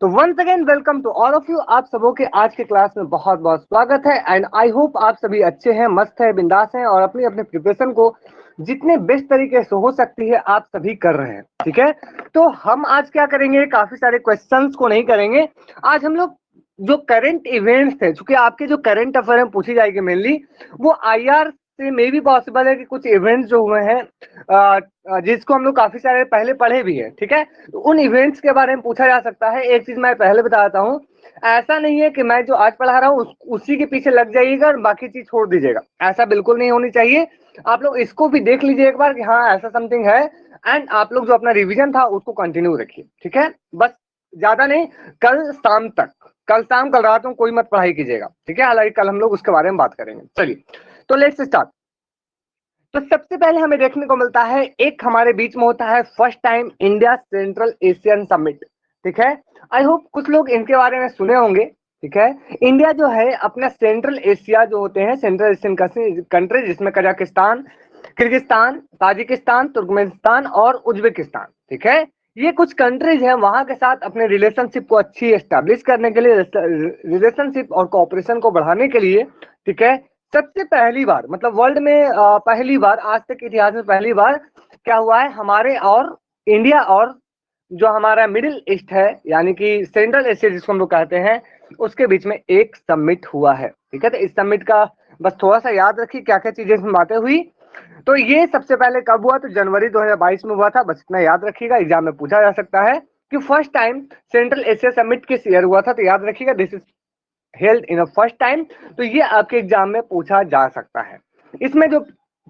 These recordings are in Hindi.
तो once again welcome to all of you. आप सबों के आज के क्लास में बहुत बहुत स्वागत है एंड आई होप आप सभी अच्छे हैं, मस्त है, बिंदास हैं और अपनी अपनी प्रिपरेशन को जितने बेस्ट तरीके से हो सकती है आप सभी कर रहे हैं। ठीक है, तो हम आज क्या करेंगे, काफी सारे क्वेश्चंस को नहीं करेंगे। आज हम लोग जो करंट इवेंट्स थे, चूंकि आपके जो करंट अफेयर में पूछी जाएगी मेनली, वो आईआर से मे भी पॉसिबल है कि कुछ इवेंट्स जो हुए हैं जिसको हम लोग काफी सारे पहले पढ़े भी है। ठीक है, तो उन इवेंट्स के बारे में पूछा जा सकता है। एक चीज मैं पहले बताता हूँ, ऐसा नहीं है कि मैं जो आज पढ़ा रहा हूँ उसी के पीछे लग जाइएगा और बाकी चीज छोड़ दीजिएगा, ऐसा बिल्कुल नहीं होनी चाहिए। आप लोग इसको भी देख लीजिए एक बार कि हाँ ऐसा समथिंग है, एंड आप लोग जो अपना रिवीजन था उसको कंटिन्यू रखिए। ठीक है, बस ज्यादा नहीं, कल शाम तक, कल रात में कोई मत पढ़ाई कीजिएगा। ठीक है, हालांकि कल हम लोग उसके बारे में बात करेंगे। चलिए, तो लेट्स स्टार्ट। तो सबसे पहले हमें देखने को मिलता है, एक हमारे बीच में होता है first time India central Asian summit. ठीक है, आई होप कुछ लोग इनके बारे में सुने होंगे। ठीक है, इंडिया जो है अपना सेंट्रल एशिया जो होते हैं सेंट्रल एशियन कंट्री, जिसमें कजाकिस्तान, किर्गिस्तान, ताजिकिस्तान, तुर्कमेनिस्तान और उज्बेकिस्तान। ठीक है, ये कुछ कंट्रीज हैं, वहां के साथ अपने रिलेशनशिप को अच्छी एस्टेब्लिश करने के लिए, रिलेशनशिप और कोऑपरेशन को बढ़ाने के लिए। ठीक है, सबसे पहली बार, मतलब वर्ल्ड में पहली बार, आज तक के इतिहास में पहली बार क्या हुआ है, हमारे और इंडिया और जो हमारा मिडिल ईस्ट है यानी कि सेंट्रल एशिया जिसको हम लोग कहते हैं, उसके बीच में एक समिट हुआ है। ठीक है, तो इस समिट का बस थोड़ा सा याद रखिए क्या क्या चीजें इसमें बातें हुई। तो ये सबसे पहले कब हुआ, तो जनवरी 2022 में हुआ था। बस इतना याद रखिएगा, एग्जाम में पूछा जा सकता है कि first time central Asia summit किस ईयर हुआ था, तो याद रखिएगा this is held in a first time. तो ये आपके एग्जाम में पूछा जा सकता है। इसमें जो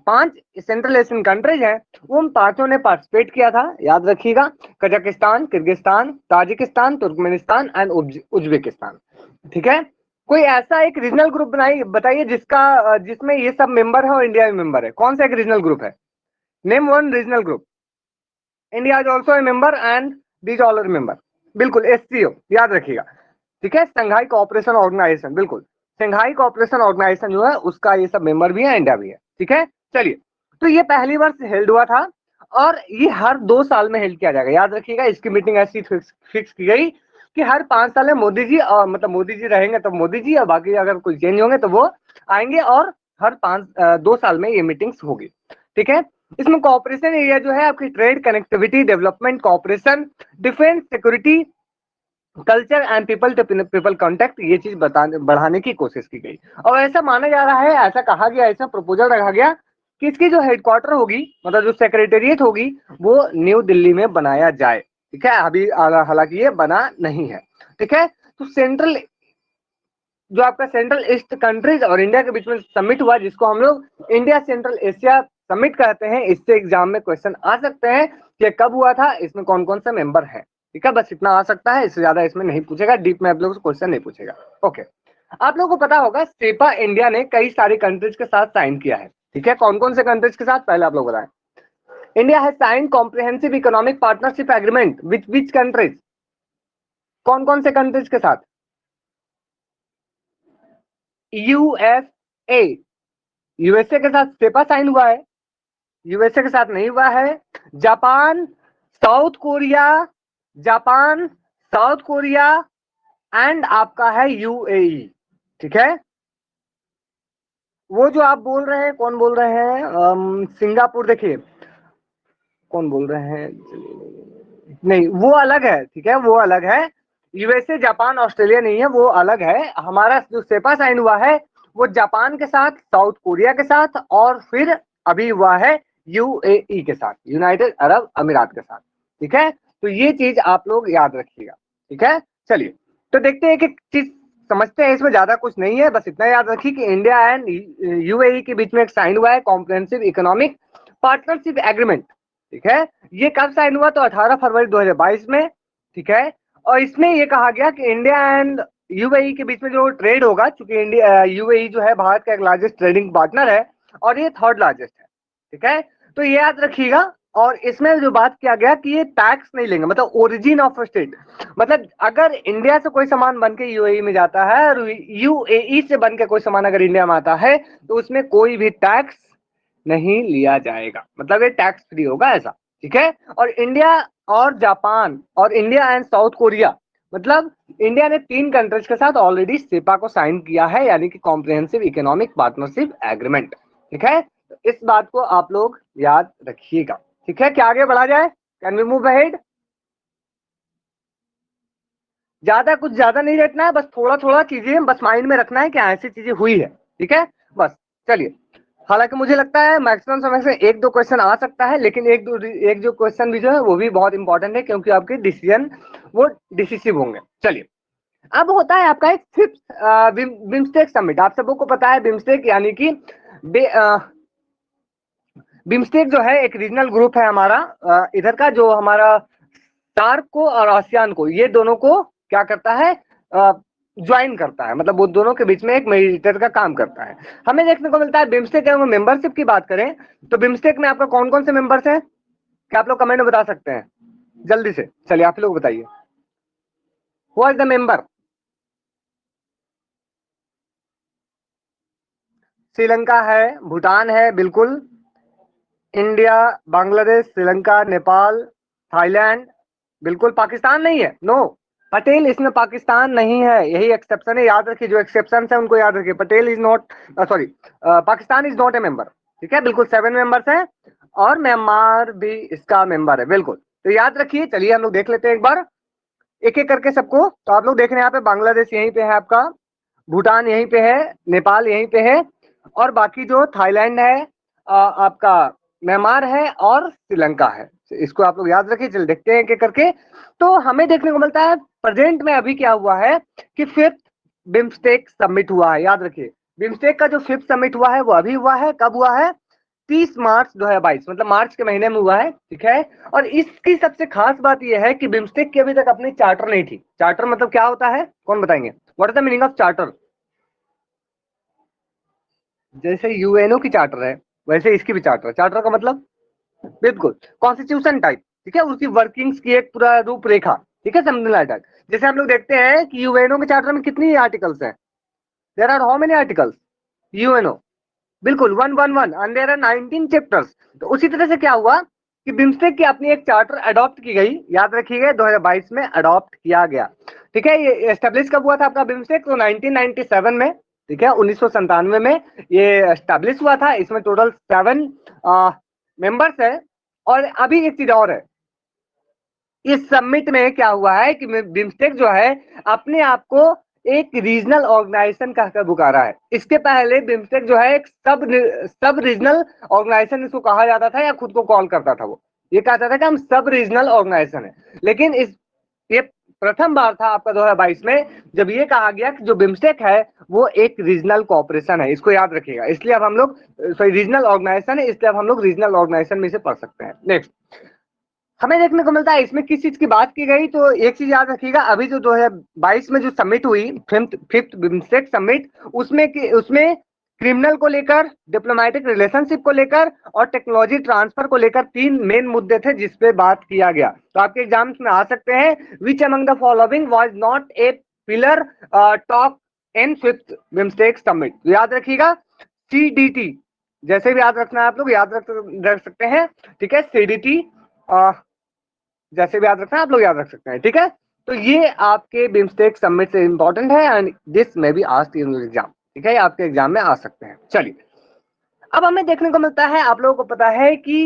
5 सेंट्रल एशियन कंट्रीज हैं, वो उन पांचों ने पार्टिसिपेट किया था, याद रखिएगा, Kazakhstan, Kyrgyzstan, Tajikistan, Turkmenistan and Uzbekistan. ठीक है, कोई ऐसा एक रीजनल ग्रुप बनाइए, बताइए जिसमें ये सब मेंबर है और इंडिया भी मेंबर है। कौन सा एक रीजनल ग्रुप है? Name one regional group. India is also a member and these all are member. बिल्कुल, एससीओ याद रखिएगा। ठीक है, संघाई कोऑपरेशन ऑर्गेनाइजेशन, बिल्कुल संघाई कोऑपरेशन ऑर्गेनाइजेशन जो है उसका ये सब मेंबर भी है, इंडिया भी है। ठीक है, चलिए, तो ये पहली बार हेल्ड हुआ था और ये हर 2 साल में हेल्ड किया जाएगा। याद रखिएगा, इसकी मीटिंग ऐसी फिक्स की गई कि हर 5 साल में मोदी जी, और मतलब मोदी जी रहेंगे तो मोदी जी, और बाकी अगर कोई चेंज होंगे तो वो आएंगे, और हर 2 साल में ये मीटिंग्स होगी। ठीक है, इसमें कॉपरेशन एरिया जो है आपकी trade, connectivity, development, cooperation, defence, security, culture and people to people contact, ये चीज बढ़ाने की कोशिश की गई। और ऐसा माना जा रहा है, ऐसा कहा गया, ऐसा प्रपोजल रखा गया कि इसकी जो हेडक्वार्टर होगी, मतलब जो सेक्रेटेरिएट होगी, वो न्यू दिल्ली में बनाया जाए। ठीक है, अभी हालांकि ये बना नहीं है। ठीक है, तो सेंट्रल जो आपका सेंट्रल ईस्ट कंट्रीज और इंडिया के बीच में समिट हुआ, जिसको हम लोग इंडिया सेंट्रल एशिया समिट कहते हैं, इससे एग्जाम में क्वेश्चन आ सकते हैं कि कब हुआ था, इसमें कौन कौन से मेंबर हैं। ठीक है, बस इतना आ सकता है, इससे ज्यादा इसमें नहीं पूछेगा, डीप में आप लोगों से क्वेश्चन नहीं पूछेगा। ओके, आप लोगों को पता होगा सेपा इंडिया ने कई सारी कंट्रीज के साथ साइन किया है। ठीक है, कौन कौन से कंट्रीज के साथ, पहले आप लोग बताएं। India has sign comprehensive economic partnership agreement with which countries, कौन कौन से कंट्रीज के साथ? यूएसए, यूएसए के साथ सेपा साइन हुआ है। यूएसए के साथ नहीं हुआ है। Japan, south Korea, Japan, south Korea and आपका है यूएई। ठीक है, वो जो आप बोल रहे हैं, कौन बोल रहे हैं, सिंगापुर, देखिए कौन बोल रहे हैं, नहीं वो अलग है। ठीक है, वो अलग है। यूएसए, जापान, ऑस्ट्रेलिया नहीं है, वो अलग है। हमारा जो सेपा साइन हुआ है वो जापान के साथ, साउथ कोरिया के साथ, और फिर अभी हुआ है यूएई के साथ, यूनाइटेड अरब अमीरात के साथ। ठीक है, तो ये चीज आप लोग याद रखिएगा। ठीक है, चलिए, तो देखते हैं कि चीज समझते हैं, इसमें ज्यादा कुछ नहीं है, बस इतना याद रखिए कि इंडिया एंड यूएई के बीच में एक साइन हुआ है कॉम्प्रिहेंसिव इकोनॉमिक पार्टनरशिप एग्रीमेंट। ठीक है, ये कब साइन हुआ, तो 18 फरवरी 2022 में। ठीक है, और इसमें ये कहा गया कि इंडिया एंड यूएई के बीच में जो ट्रेड होगा, चूंकि इंडिया यूएई जो है भारत का एक लार्जेस्ट ट्रेडिंग पार्टनर है और ये थर्ड लार्जेस्ट है। ठीक है, तो ये याद रखिएगा। और इसमें जो बात किया गया कि ये टैक्स नहीं लेंगे, मतलब ओरिजिन ऑफ स्टेट, मतलब अगर इंडिया से कोई सामान बन के यूएई में जाता है और यूएई से बन के कोई सामान अगर इंडिया में आता है, तो उसमें कोई भी टैक्स नहीं लिया जाएगा, मतलब ये टैक्स फ्री होगा ऐसा। ठीक है, और इंडिया और जापान और इंडिया एंड साउथ कोरिया मतलब इंडिया ने 3 कंट्रीज के साथ ऑलरेडी सेपा को साइन किया है, यानी कि कॉम्प्रिहेंसिव इकोनॉमिक पार्टनरशिप एग्रीमेंट। ठीक है, तो इस बात को आप लोग याद रखिएगा। ठीक है, क्या आगे बढ़ा जाए? Can we move ahead? कुछ ज्यादा नहीं रखना है, बस थोड़ा थोड़ा चीजें बस माइंड में रखना है कि ऐसी चीजें हुई है। ठीक है, बस चलिए। हालांकि मुझे लगता है मैक्सिमम समय से एक दो क्वेश्चन आ सकता है, लेकिन एक जो क्वेश्चन भी जो है वो भी बहुत इंपॉर्टेंट है, क्योंकि आपके डिसीजन वो डिसिसिव होंगे। चलिए, अब होता है आपका एक फिफ्थ बिम्स्टेक समिट। आप सबको पता है बिम्स्टेक यानी कि बिम्स्टेक जो है एक रीजनल ग्रुप है हमारा, इधर का जो हमारा सार्क को और आसियान को, ये दोनों को क्या करता है, ज्वाइन करता है, मतलब वो दोनों के बीच में एक मीडिएटर का काम करता है। हमें देखने को मिलता है बिम्स्टेक में मेंबरशिप की बात करें तो बिम्स्टेक में आपका कौन कौन से मेंबर्स हैं, क्या आप लोग कमेंट में बता सकते हैं जल्दी से? चलिए आप लोग बताइए, who is the member? Sri Lanka है, भूटान है, बिल्कुल, इंडिया, बांग्लादेश, श्रीलंका, नेपाल, थाईलैंड, बिल्कुल। पाकिस्तान नहीं है, नो। पटेल इसमें पाकिस्तान नहीं है, यही एक्सेप्शन है, याद रखिए। जो एक्सेप्शन है उनको याद रखिए। Patel is not, sorry, Pakistan is not a member. ठीक है, बिल्कुल 7 मेंबर्स हैं और म्यांमार भी इसका मेंबर है, बिल्कुल। तो याद रखिए। चलिए हम लोग देख लेते हैं एक बार एक एक करके सबको। तो आप लोग देख रहे हैं यहाँ पे बांग्लादेश यहीं पे है आपका, भूटान यहीं पे है, नेपाल यहीं पे है, और बाकी जो थाईलैंड है, आपका म्यांमार है और श्रीलंका है। इसको आप लोग याद रखिए। चलिए देखते हैं एक एक करके। तो हमें देखने को मिलता है प्रेजेंट में अभी क्या हुआ है कि फिफ्थ बिम्स्टेक समिट हुआ है। याद रखिए, बिम्स्टेक का जो फिफ्थ समिट हुआ है वो अभी हुआ है। कब हुआ है? 30 मार्च 2022, मतलब मार्च के महीने में हुआ है। ठीक है, और इसकी सबसे खास बात यह है कि बिम्स्टेक की अभी तक अपनी चार्टर नहीं थी। चार्टर मतलब क्या होता है, कौन बताएंगे? What is the meaning of charter? जैसे यूएनओ की चार्टर है वैसे इसकी भी चार्टर है। चार्टर का मतलब बिल्कुल कॉन्स्टिट्यूशन टाइप। ठीक है, उसकी वर्किंग्स की एक पूरा रूपरेखा। ठीक है, समथिंग लाइक दैट। जैसे हम लोग देखते हैं कि यूएनओ के चार्टर में कितनी आर्टिकल्स हैं? There are how many articles? UNO, बिल्कुल 111, एंड देयर आर 19 चैप्टर्स। तो उसी तरह से क्या हुआ कि बिम्स्टेक की अपनी एक चार्टर अडॉप्ट की गई। याद रखिएगा 2022 में अडॉप्ट किया गया। ठीक है, ये एस्टेब्लिश कब हुआ था आपका बिम्स्टेक? तो 1997 में। ठीक है, 1997 में ये एस्टेब्लिश हुआ था। इसमें टोटल 7 मेंबर्स है। और अभी एक चीज और है, इस समिट में क्या हुआ है कि बिम्स्टेक जो है अपने आप को एक रीजनल ऑर्गेनाइजेशन का पुकारा है। इसके पहले बिम्स्टेक जो है एक सब रीजनल ऑर्गेनाइजेशन इसको कहा जाता था, या खुद को कॉल करता था। वो ये कहता था कि हम सब रीजनल ऑर्गेनाइजेशन है। लेकिन ये प्रथम बार था आपका 2022 में जब ये कहा गया कि जो बिम्स्टेक है वो एक रीजनल कॉर्पोरेशन है। इसको याद रखिएगा। इसलिए अब हम लोग, सॉरी, रीजनल ऑर्गेनाइजेशन है, इसलिए अब हम लोग रीजनल ऑर्गेनाइजेशन में से पढ़ सकते हैं। नेक्स्ट हमें देखने को मिलता है इसमें किस चीज की बात की गई। तो एक चीज याद रखिएगा, अभी जो 2022 में जो समिट हुई, फिफ्थ बिम्स्टेक समिट, उसमें क्रिमिनल को लेकर, डिप्लोमेटिक रिलेशनशिप को लेकर और टेक्नोलॉजी ट्रांसफर को लेकर 3 मेन मुद्दे थे जिसपे बात किया गया। तो आपके एग्जाम्स में आ सकते हैं, which among the following was not a pillar talk in fifth BIMSTEC summit? याद रखिएगा, सीडीटी, जैसे भी याद रखना है आप लोग याद रख सकते हैं। ठीक है, सीडीटी जैसे भी याद रखना है आप लोग याद रख सकते हैं। ठीक है, तो ये आपके बिम्स्टेक समिट से इंपॉर्टेंट है, एंड दिस में भी आस्क्ड इन एग्जाम। ठीक है, आपके एग्जाम में आ सकते हैं। चलिए, अब हमें देखने को मिलता है, आप लोगों को पता है कि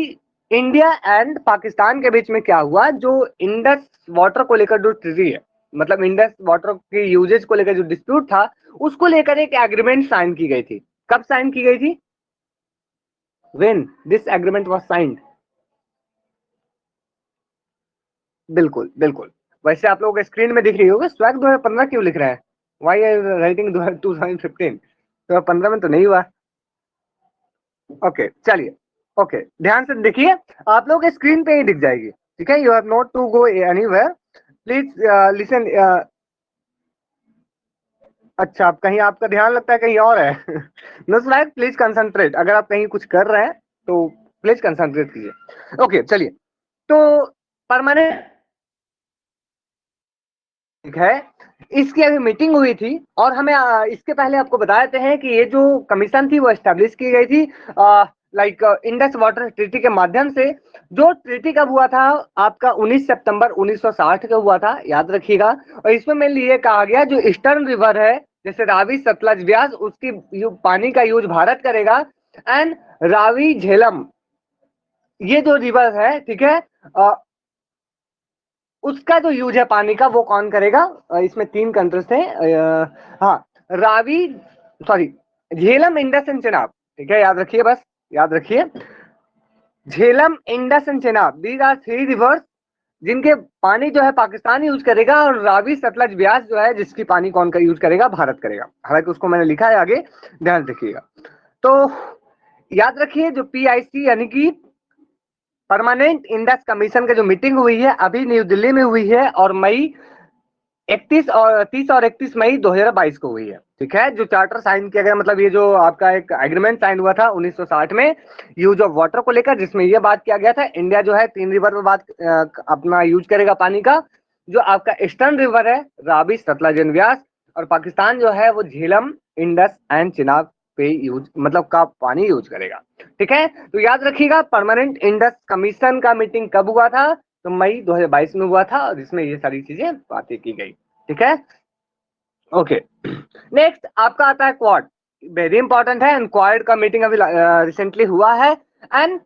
इंडिया एंड पाकिस्तान के बीच में क्या हुआ, जो इंडस वाटर को लेकर जो ट्रीटी है, मतलब इंडस वाटर के यूजेज को लेकर जो डिस्प्यूट था, उसको लेकर एक एग्रीमेंट साइन की गई थी। कब साइन की गई थी? When this agreement was signed? बिल्कुल बिल्कुल। वैसे आप लोगों को स्क्रीन में दिख रही होगी, स्वैग 2015 क्यों लिख रहा है? Y are writing 2015? 2015 में तो नहीं हुआ। ओके, चलिए, ओके, ध्यान से देखिए, आप लोग स्क्रीन पे ही दिख जाएगी। ठीक है, you have not to go anywhere, please listen. अच्छा, आप कहीं, आपका ध्यान लगता है कहीं और है। No swag, please concentrate. अगर आप कहीं कुछ कर रहे हैं तो प्लीज कंसंट्रेट कीजिए। ओके, चलिए। तो परमानेंट, ठीक है, इसकी अभी मीटिंग हुई थी, और हमें इसके पहले आपको बताते हैं कि ये जो कमीशन थी वो एस्टेब्लिश की गई थी लाइक इंडस वाटर ट्रीटी के माध्यम से, जो ट्रीटी कब हुआ था आपका 19 सितंबर 1960 का हुआ था, याद रखिएगा। और इसमें मेनली ये कहा गया जो ईस्टर्न रिवर है जैसे रावी सतलज ब्यास उसकी पानी का यूज भारत करेगा, एंड रावी झेलम ये जो रिवर है, ठीक है, उसका जो यूज है पानी का वो कौन करेगा? इसमें 3 कंट्रीज थे, हाँ, Ravi, sorry, Jhelum, Indus and Chenab, ठीक है, याद रखिए, बस याद रखिए, Jhelum, Indus and Chenab, these are 3 rivers जिनके पानी जो है पाकिस्तान यूज करेगा, और रावी सतलज ब्यास जो है जिसकी पानी कौन का यूज करेगा? भारत करेगा। हालांकि उसको मैंने लिखा है आगे, ध्यान रखिएगा। तो याद रखिए जो पीआईसी यानी कि परमानेंट इंडस कमीशन की जो मीटिंग हुई है अभी न्यू दिल्ली में हुई है, और मई 31 और 30 और 31 मई 2022 को हुई है, ठीक है। जो चार्टर साइन किया गया, मतलब ये जो आपका एक एग्रीमेंट साइन हुआ था 1960 में यूज ऑफ वाटर को लेकर, जिसमें ये बात किया गया था इंडिया जो है 3 रिवर में बात अपना यूज करेगा पानी का, जो आपका ईस्टर्न रिवर है रावी सतलज एंड ब्यास, और पाकिस्तान जो है वो झेलम, इंडस एंड चिनाब पे यूज मतलब का पानी यूज करेगा, ठीक है। तो याद रखिएगा परमानेंट इंडस कमीशन का मीटिंग कब हुआ था? तो मई 2022 में हुआ था, और इसमें ये सारी चीजें बातें की गई, ठीक है। ओके, नेक्स्ट आपका आता है क्वाड, वेरी इंपॉर्टेंट है, एंड क्वाड का मीटिंग अभी रिसेंटली हुआ है, एंड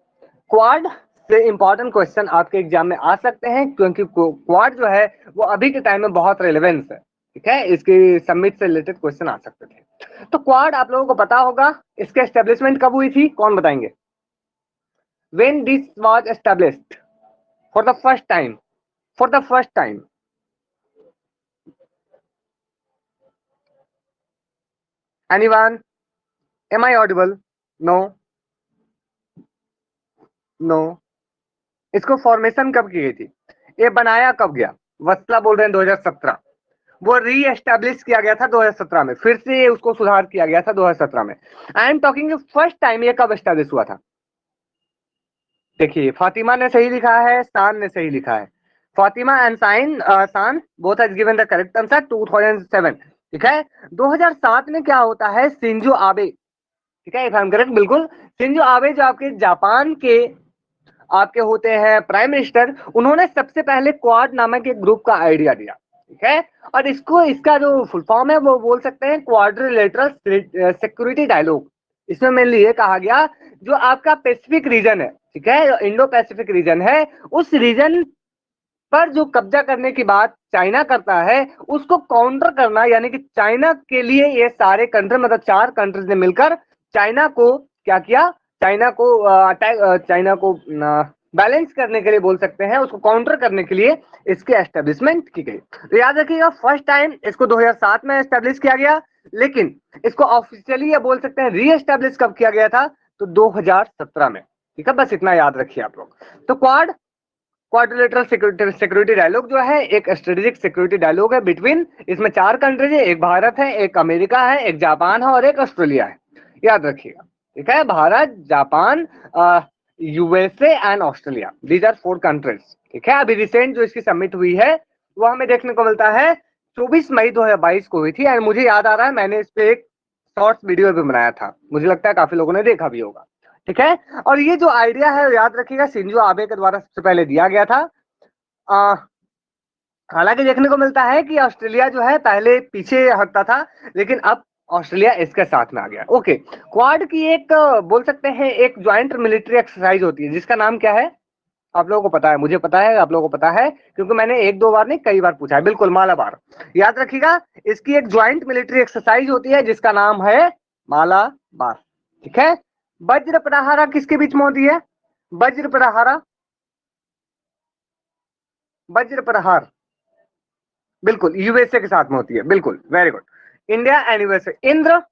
क्वाड से इंपॉर्टेंट क्वेश्चन आपके एग्जाम में आ सकते हैं, क्योंकि क्वाड जो है वो अभी के टाइम में बहुत रेलेवेंस है, ठीक है, इसके समिट से रिलेटेड क्वेश्चन आ सकते थे। तो क्वाड आप लोगों को पता होगा, इसके एस्टेब्लिशमेंट कब हुई थी? कौन बताएंगे? When this was established for the first time? For the first time, anyone? Am I audible? No, no. इसको फॉर्मेशन कब की गई थी? ये बनाया कब गया? वत्सला बोल रहे हैं 2017। वो री एस्टेब्लिश किया गया था 2017 में, फिर से उसको सुधार किया गया था 2017 में। I am talking first time ये कब एस्टेब्लिश हुआ था? देखिए, फातिमा ने सही लिखा है, शान ने सही लिखा है। फातिमा एंड शान both has given the correct answer 2007, ठीक है। 2007 में क्या होता है? शिंजो आबे, ठीक है, इफ आई एम करेक्ट, बिल्कुल, शिंजो आबे जो आपके जापान के आपके होते हैं प्राइम मिनिस्टर, उन्होंने सबसे पहले क्वाड नामक एक ग्रुप का आइडिया दिया, ठीक है। और इसको इसका जो फुल फॉर्म है वो बोल सकते हैं क्वाड्रिलेटरल सिक्योरिटी डायलॉग। इसमें मेनली ये कहा गया जो आपका पैसिफिक रीजन है, ठीक है, इंडो पैसिफिक रीजन है, उस रीजन पर जो कब्जा करने की बात चाइना करता है उसको काउंटर करना, यानी कि चाइना के लिए ये सारे कंट्री मतलब 4 कंट्रीज ने मिलकर चाइना को क्या किया? चाइना को अटैक, चाइना को बैलेंस करने के लिए बोल सकते हैं, उसको काउंटर करने के लिए इसकी एस्टेब्लिशमेंट की गई। तो याद रखिएगा फर्स्ट टाइम इसको 2007 में एस्टेब्लिश किया गया, लेकिन इसको ऑफिशियली ये बोल सकते हैं री एस्टेब्लिश कब किया गया था? तो 2017 में, ठीक है, बस इतना याद रखिए आप लोग। तो क्वाड्रिलेटरल सिक्योरिटी डायलॉग जो है एक स्ट्रेटेजिक सिक्योरिटी डायलॉग है बिटवीन, इसमें 4 कंट्रीज है, एक भारत है, एक अमेरिका है, एक जापान है और एक ऑस्ट्रेलिया है, याद रखिएगा, ठीक है। Bharat, Japan, USA and Australia, these are 4 countries, ठीक है। अभी रिसेंट जो इसकी समिट हुई है वो हमें देखने को मिलता है 24 मई 2022 को हुई थी, एंड मुझे याद आ रहा है मैंने इस पे एक शॉर्ट्स वीडियो भी बनाया था, मुझे लगता है काफी लोगों ने देखा भी होगा, ठीक है। और ये जो आइडिया है याद रखिएगा शिंजो आबे के द्वारा सबसे पहले दिया गया था। हालांकि देखने को मिलता है कि ऑस्ट्रेलिया जो है पहले पीछे हटता था, लेकिन अब ऑस्ट्रेलिया इसके साथ में आ गया। ओके, क्वाड की एक बोल सकते हैं एक ज्वाइंट मिलिट्री एक्सरसाइज होती है जिसका नाम क्या है? आप लोगों को पता है, मुझे पता है, आप लोगों को पता है, क्योंकि मैंने 1-2 बार नहीं कई बार पूछा है। बिल्कुल, मालाबार, याद रखिएगा इसकी एक ज्वाइंट मिलिट्री एक्सरसाइज होती है जिसका नाम है मालाबार, ठीक है। वज्र प्रहारा किसके बीच में होती है? वज्र प्रहारा, वज्र प्रहार बिल्कुल यूएसए के साथ में होती है, बिल्कुल, very good. India and USA, Indra,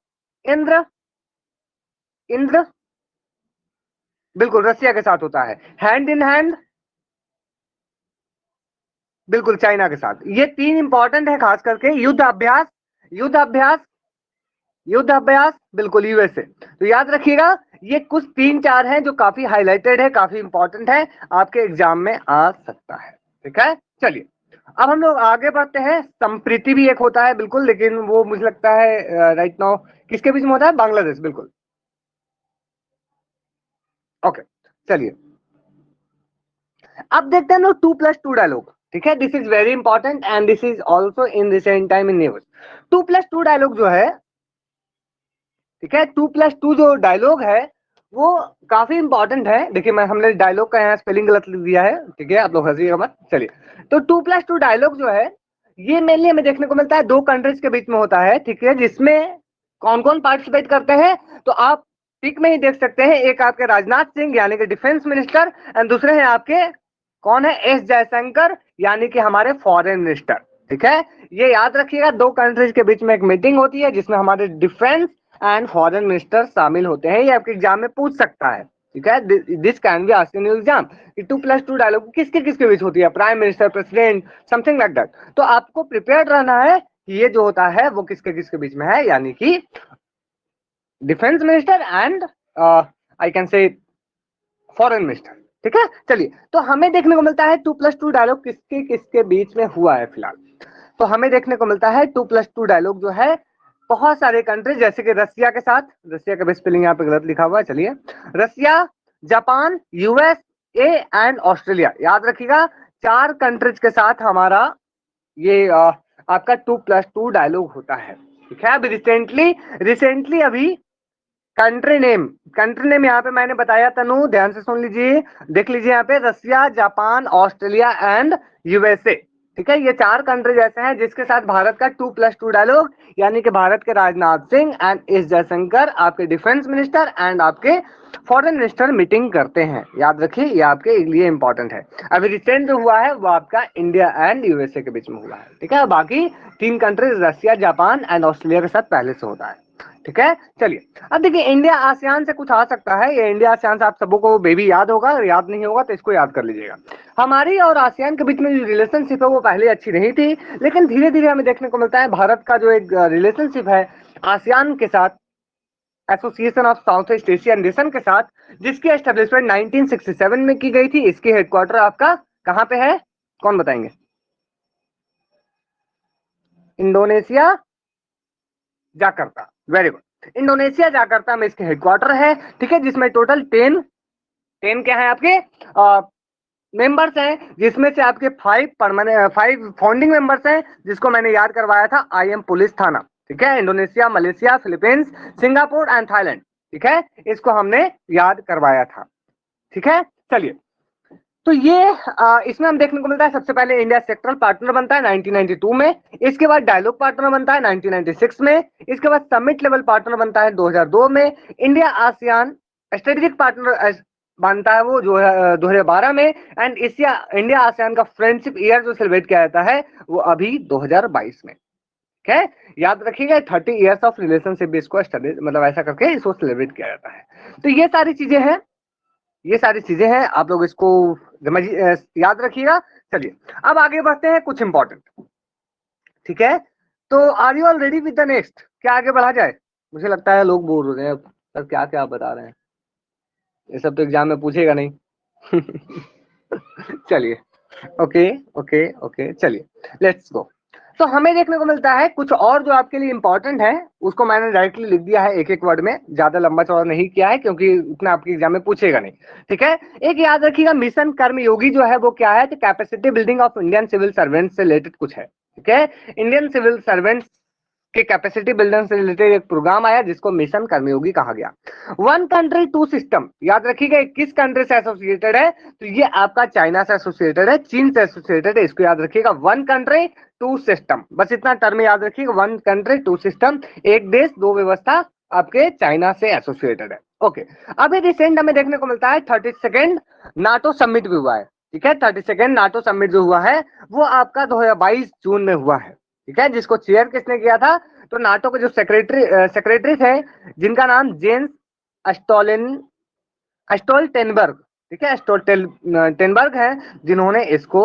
Indra, Indra बिल्कुल रसिया के साथ होता है। हैंड इन हैंड बिल्कुल चाइना के साथ। ये 3 इंपॉर्टेंट है खास करके। युद्ध अभ्यास, युद्ध अभ्यास, युद्ध अभ्यास बिल्कुल यूएसए। तो याद रखिएगा ये कुछ 3-4 हैं जो काफी हाईलाइटेड है, काफी इंपॉर्टेंट है, आपके एग्जाम में आ सकता है, ठीक है। चलिए अब हम लोग आगे बढ़ते हैं। संप्रीति भी एक होता है बिल्कुल, लेकिन वो मुझे लगता है राइट नाउ किसके बीच में होता है? बांग्लादेश, बिल्कुल। ओके, चलिए अब देखते हैं लोग 2+2 डायलॉग। ठीक है, this is very important and this is also in recent time in news. 2+2 dialogue जो है, ठीक है, 2+2 जो डायलॉग है वो काफी इंपॉर्टेंट है। देखिए मैं हमने डायलॉग का यहाँ स्पेलिंग गलत लिख दिया है, ठीक है, आप लोग हंसिएगा मत। चलिए, तो 2+2 डायलॉग जो है ये मेनली हमें देखने को मिलता है दो कंट्रीज के बीच में होता है, ठीक है, जिसमें कौन कौन पार्टिसिपेट करते हैं तो आप पिक में ही देख सकते हैं। एक आपके राजनाथ सिंह यानी कि डिफेंस मिनिस्टर एंड दूसरे हैं आपके कौन है, एस जयशंकर यानी कि हमारे फॉरेन मिनिस्टर। ठीक है, ये याद रखिएगा, दो कंट्रीज के बीच में एक मीटिंग होती है जिसमें हमारे डिफेंस एंड फॉरेन मिनिस्टर शामिल होते हैं। ये आपके एग्जाम में पूछ सकता है। ठीक है, this can be asked in exam कि 2+2 डायलॉग किसके किसके बीच होती है, prime minister, president, something like that. तो आपको प्रिपेयर्ड रहना है कि ये जो होता है वो किसके किसके बीच में है, यानी कि defence minister and I can say foreign minister. ठीक है, चलिए तो हमें देखने को मिलता है 2+2 डायलॉग किसके किसके बीच में हुआ है फिलहाल। तो हमें देखने को मिलता है 2+2 डायलॉग जो है बहुत सारे कंट्री जैसे कि रसिया के साथ, रसिया का स्पेलिंग यहाँ पे गलत लिखा हुआ है, चलिए, रसिया, जापान, यूएसए एंड ऑस्ट्रेलिया, याद रखिएगा चार कंट्रीज के साथ हमारा ये आपका 2+2 डायलॉग होता है। ठीक है, अभी रिसेंटली रिसेंटली अभी कंट्री नेम यहाँ पे मैंने बताया, तनु ध्यान से सुन लीजिए, देख लीजिए यहाँ पे रसिया, जापान, ऑस्ट्रेलिया एंड यूएसए। ठीक है, ये चार कंट्रीज ऐसे हैं जिसके साथ भारत का 2+2 डायलॉग यानी कि भारत के राजनाथ सिंह एंड एस जयशंकर आपके डिफेंस मिनिस्टर एंड आपके फॉरेन मिनिस्टर मीटिंग करते हैं। याद रखिए, ये आपके लिए इंपॉर्टेंट है। अभी रिसेंट जो हुआ है वो आपका इंडिया एंड यूएसए के बीच में हुआ है। ठीक है, बाकी तीन countries Russia, Japan and Australia के साथ पहले से होता है। ठीक है, चलिए अब देखिए इंडिया आसियान से कुछ आ सकता है। ये इंडिया आसियान से आप सबों को बेबी याद होगा, अगर याद नहीं होगा तो इसको याद कर लीजिएगा। हमारी और आसियान के बीच में जो रिलेशनशिप है वो पहले अच्छी नहीं थी, लेकिन धीरे धीरे हमें देखने को मिलता है भारत का जो एक रिलेशनशिप है आसियान के साथ, association of south east Asian nation के साथ, जिसकी एस्टेब्लिशमेंट 1967 में की गई थी। इसकी हेडक्वार्टर आपका कहाँ पे है, कौन बताएंगे? Indonesia Jakarta, very good, Indonesia Jakarta में इसके हेडक्वार्टर है। ठीक है, जिसमें टोटल 10 क्या है आपके मेंबर्स हैं, जिसमें से आपके 5 फाउंडिंग मेंबर्स हैं, जिसको मैंने याद करवाया था, आई एम पुलिस थाना। ठीक है, Indonesia, Malaysia, Philippines, Singapore and Thailand. ठीक है, इसको हमने याद करवाया था। ठीक है, चलिए, तो ये इसमें हम देखने को मिलता है सबसे पहले इंडिया सेक्टरल पार्टनर बनता है 1992 में, इसके बाद डायलॉग पार्टनर बनता है 1996 में, इसके बाद समिट लेवल पार्टनर बनता है 2002 में, इंडिया आसियान स्ट्रेटेजिक पार्टनर बनता है वो जो है 2012 में, एंड एशिया इंडिया आसियान का फ्रेंडशिप ईयर जो सेलिब्रेट किया जाता है वो अभी 2022 में। ठीक है, याद रखिएगा 30 ईयर्स ऑफ रिलेशनशिप इसको स्टडी मतलब ऐसा करके इसको सेलिब्रेट किया जाता है। तो ये सारी चीजें हैं, ये सारी चीजें हैं, आप लोग इसको याद रखिएगा। चलिए अब आगे बढ़ते हैं कुछ इंपॉर्टेंट। ठीक है, तो are you all ready with the next, क्या आगे बढ़ा जाए? मुझे लगता है लोग बोर हो रहे हैं, सर क्या क्या आप बता रहे हैं, ये सब तो एग्जाम में पूछेगा नहीं। चलिए, ओके ओके ओके, चलिए लेट्स गो। तो हमें देखने को मिलता है कुछ और जो आपके लिए इंपॉर्टेंट है, उसको मैंने डायरेक्टली लिख दिया है एक एक वर्ड में, ज्यादा लंबा चौड़ा नहीं किया है क्योंकि उतना आपके एग्जाम में पूछेगा नहीं। ठीक है, एक याद रखिएगा, मिशन कर्मयोगी जो है वो क्या है, तो capacity building of Indian civil servant से रिलेटेड कुछ है। ठीक है, इंडियन सिविल सर्वेंट्स के कैपेसिटी बिल्डर से रिलेटेड एक प्रोग्राम आया जिसको मिशन कर्मयोगी कहा गया। वन कंट्री टू सिस्टम, याद रखिएगा किस कंट्री से एसोसिएटेड है, तो ये आपका चाइना से एसोसिएटेड है, चीन से एसोसिएटेड है, इसको याद रखिएगा, वन कंट्री टू सिस्टम, बस इतना टर्म याद रखिएगा, वन कंट्री टू सिस्टम, एक देश दो व्यवस्था, आपके चाइना से एसोसिएटेड है। ओके, अभी रिसेंट हमें देखने को मिलता है 32nd नाटो समिट भी हुआ है। ठीक है, 32nd नाटो समिट जो हुआ है वो आपका 2022 जून में हुआ है। ठीक है, जिसको चेयर किसने किया था, तो नाटो के जो सेक्रेटरी थे जिनका नाम जेंस अस्टोलिन अस्टोल्टेनबर्ग, ठीक है, अस्टोल्टेनबर्ग है, जिन्होंने इसको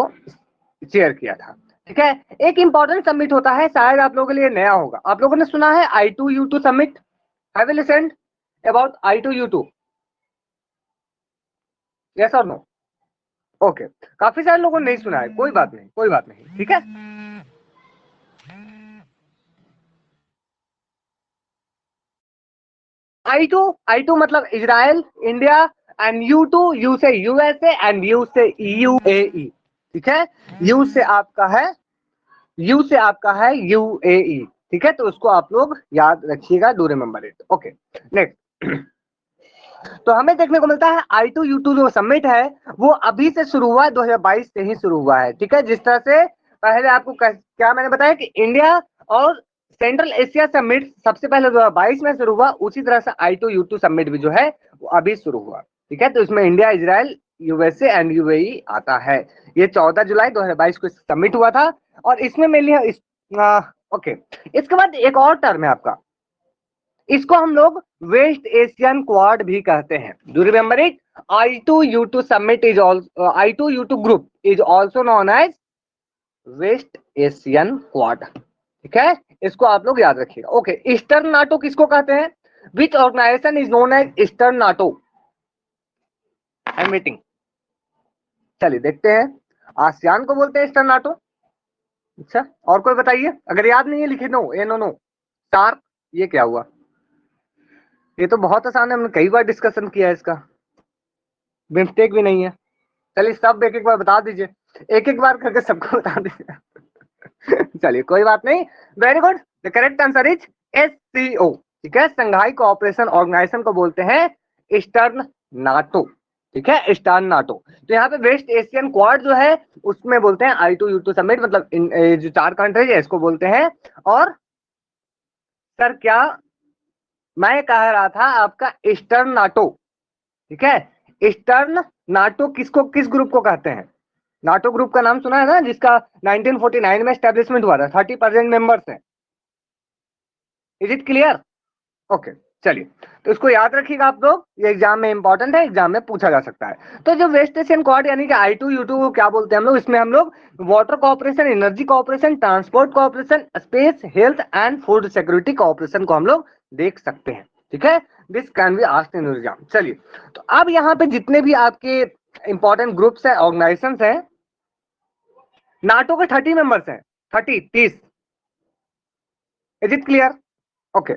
चेयर किया था। ठीक है, एक इंपॉर्टेंट समिट होता है, शायद आप लोगों के लिए नया होगा, आप लोगों ने सुना है I2U2 summit, have you listened about I2U2, yes और नो? ओके, काफी सारे लोगों ने नहीं सुना है, कोई बात नहीं कोई बात नहीं। ठीक है, I2 मतलब Israel, India and U2, you से USA एंड यू से UAE, ठीक है। यू से आपका है UAE, ठीक है। तो उसको आप लोग याद रखिएगा, do remember it. Okay, next. तो हमें देखने को मिलता है I2U2 जो समिट है वो अभी से शुरू हुआ है, 2022 से ही शुरू हुआ है, ठीक है। जिस तरह से पहले आपको क्या मैंने बताया कि इंडिया और सेंट्रल एशिया समिट सबसे पहले 2022 में शुरू हुआ, उसी तरह से I2U2 समिट भी जो है वो अभी शुरू हुआ, ठीक है। तो इसमें India, Israel, USA and UAE आता है। ये 14 जुलाई 2022 को समिट हुआ था और इसमें मेनली ओके। इसके बाद एक और टर्म है आपका, इसको हम लोग वेस्ट एशियन क्वाड भी कहते हैं। Do remember it? I2U2 summit is also, I2U2 group is also known as West Asian Quad, ठीक है। इसको आप लोग याद रखिएगा। ओके, ईस्टर्न नाटो किसको कहते हैं? Which organisation is known as eastern NATO? I am waiting. चलिए देखते हैं। आसियान को बोलते हैं ईस्टर्न नाटो। अच्छा, और कोई बताइए, अगर याद नहीं है लिखे नो, ए नो नो। सार्क, ये क्या हुआ? ये तो बहुत आसान है, हमने कई बार डिस्कशन किया है इसका। बिम्स्टेक भी नहीं है। चलिए सब एक एक बार बता दीजिए, एक एक बार करके सबको बता दीजिए। चलिए कोई बात नहीं, very good. The correct answer is SCO, ठीक है। संघाई कोऑपरेशन ऑर्गेनाइजेशन को बोलते हैं ईस्टर्न नाटो, ठीक है, ईस्टर्न नाटो। तो यहाँ पे वेस्ट एशियन क्वाड जो है उसमें बोलते हैं I2U2 समिट, मतलब जो 4 कंट्रीज है इसको बोलते हैं। और सर क्या मैं कह रहा था, आपका ईस्टर्न नाटो, ठीक है। ईस्टर्न नाटो किसको, किस ग्रुप को कहते हैं? नाटो ग्रुप का नाम सुना है ना, जिसका 1949 में एस्टेब्लिशमेंट हुआ था, 30% मेंबर्स हैं। Is it clear? ओके, चलिए। तो इसको याद रखिएगा आप लोग, ये एग्जाम में इंपॉर्टेंट है, एग्जाम में पूछा जा सकता है। तो जो वेस्ट एशियन क्वाड यानी कि I2U2 को क्या बोलते हैं हम लोग? इसमें हम लोग water cooperation, energy cooperation, transport cooperation, space, health and food security cooperation को हम लोग देख सकते हैं, ठीक है। This can be asked in exam. चलिए, तो अब यहाँ पे जितने भी आपके इंपॉर्टेंट ग्रुप्स है, ऑर्गेनाइजेशन है, नाटो के 30 मेंबर्स हैं, 30। Is it clear? Okay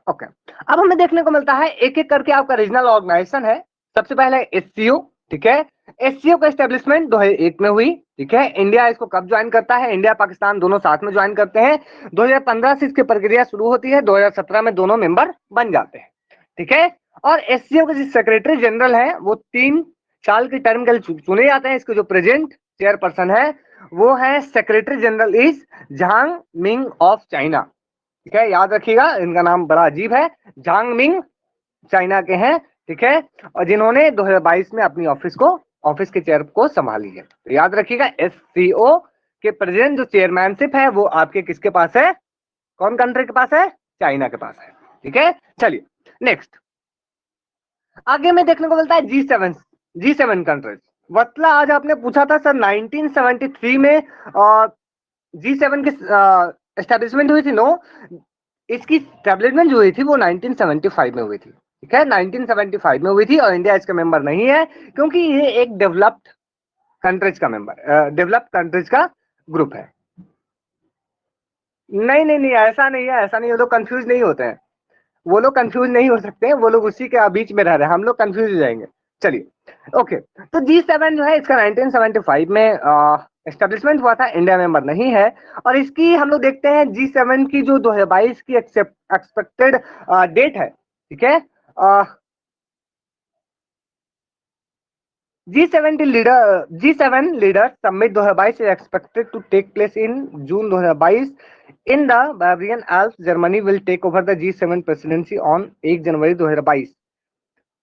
okay. अब हमें देखने को मिलता है एक एक करके आपका रीजनल ऑर्गेनाइजेशन है। सबसे पहले SCO, ठीक है। SCO का एस्टेब्लिशमेंट 2001 में हुई, ठीक है। इंडिया इसको कब ज्वाइन करता है? इंडिया पाकिस्तान दोनों साथ में ज्वाइन करते हैं। 2015 से इसकी प्रक्रिया शुरू होती है, 2017 में दोनों मेंबर बन जाते हैं, ठीक है। और SCO के जो सेक्रेटरी जनरल है वो 3 साल की टर्म के लिए चुने जाते हैं। इसके जो प्रेजेंट चेयरपर्सन है वो है secretary general is Jhang Ming of China, ठीक है। याद रखिएगा, इनका नाम बड़ा अजीब है, झांग मिंग, चाइना के हैं, ठीक है। और जिन्होंने 2022 में अपनी ऑफिस के चेयर को संभाली है। तो याद रखिएगा, SCO के प्रेजेंट जो चेयरमैनशिप है वो आपके किसके पास है? कौन कंट्री के पास है? चाइना के पास है, ठीक है। चलिए नेक्स्ट, आगे में देखने को मिलता है G7 कंट्रीज। वतला आज आपने पूछा था सर 1973 में G7 की एस्टेब्लिशमेंट हुई थी। नो, इसकी एस्टेब्लिशमेंट जो हुई थी वो 1975 में हुई थी, ठीक है। 1975 में हुई थी और इंडिया इसका मेंबर नहीं है क्योंकि ये एक डेवलप्ड कंट्रीज का ग्रुप है। नहीं नहीं नहीं, ऐसा नहीं है, ऐसा नहीं, वो लोग कंफ्यूज नहीं होते हैं, वो लोग कंफ्यूज नहीं हो सकते हैं, वो लोग उसी के बीच में रह रहे हैं, हम लोग कंफ्यूज हो जाएंगे। चलिए ओके। तो G7 जो है इसका 1975 में एस्टेब्लिशमेंट हुआ था, इंडिया मेंबर नहीं है। और इसकी हम लोग देखते हैं G7 की जो 2022 की एक्सपेक्टेड डेट है, ठीक है। G7 leader summit 2022 is expected to take place in June 2022 in the Bavarian Alps. Germany will take over the G7 presidency on 1 January 2022।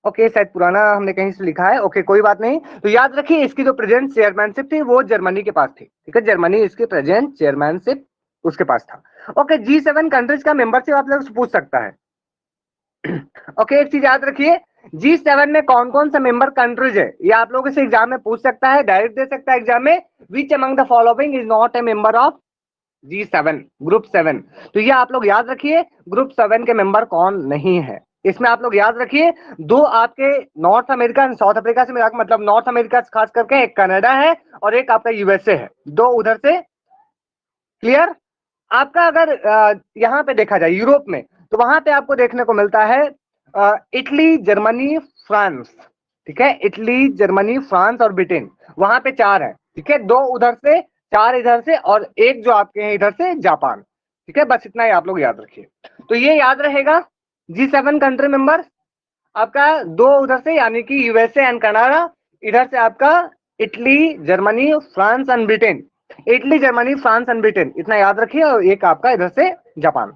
Okay, शायद पुराना हमने कहीं से लिखा है। ओके, कोई बात नहीं। तो याद रखिए, इसकी जो प्रेजेंट चेयरमैनशिप थी वो जर्मनी के पास थी, ठीक है। जर्मनी इसकी प्रेजेंट चेयरमैनशिप उसके पास था। ओके, G7 कंट्रीज का मेंबरशिप आप लोग से पूछ सकता है। ओके, एक चीज याद रखिए, G7 में कौन कौन सा मेंबर कंट्रीज है ये आप लोगों से एग्जाम में पूछ सकता है, डायरेक्ट दे सकता है एग्जाम में। Which among the following is not a member of G7, group 7? तो ये आप लोग याद रखिए, ग्रुप 7 के मेंबर कौन नहीं है। इसमें आप लोग याद रखिए, 2 आपके नॉर्थ अमेरिका, साउथ अफ्रीका से मतलब नॉर्थ अमेरिका से खास करके एक कनाडा है और एक आपका USA है, 2 उधर से। क्लियर? आपका अगर यहाँ पे देखा जाए यूरोप में, तो वहां पे आपको देखने को मिलता है इटली, जर्मनी, फ्रांस, ठीक है, इटली, जर्मनी, फ्रांस और ब्रिटेन, वहां पे 4 है, ठीक है, 2 उधर से, 4 इधर से और एक जो आपके हैं इधर से जापान, ठीक है, बस इतना ही आप लोग याद रखिए। तो ये याद रहेगा G7 कंट्री मेंबर आपका 2 उधर से यानी कि यूएसए एंड कनाडा, इधर से आपका Italy, Germany, France and Britain, Italy, Germany, France and Britain, इतना याद रखिए, और एक आपका इधर से जापान।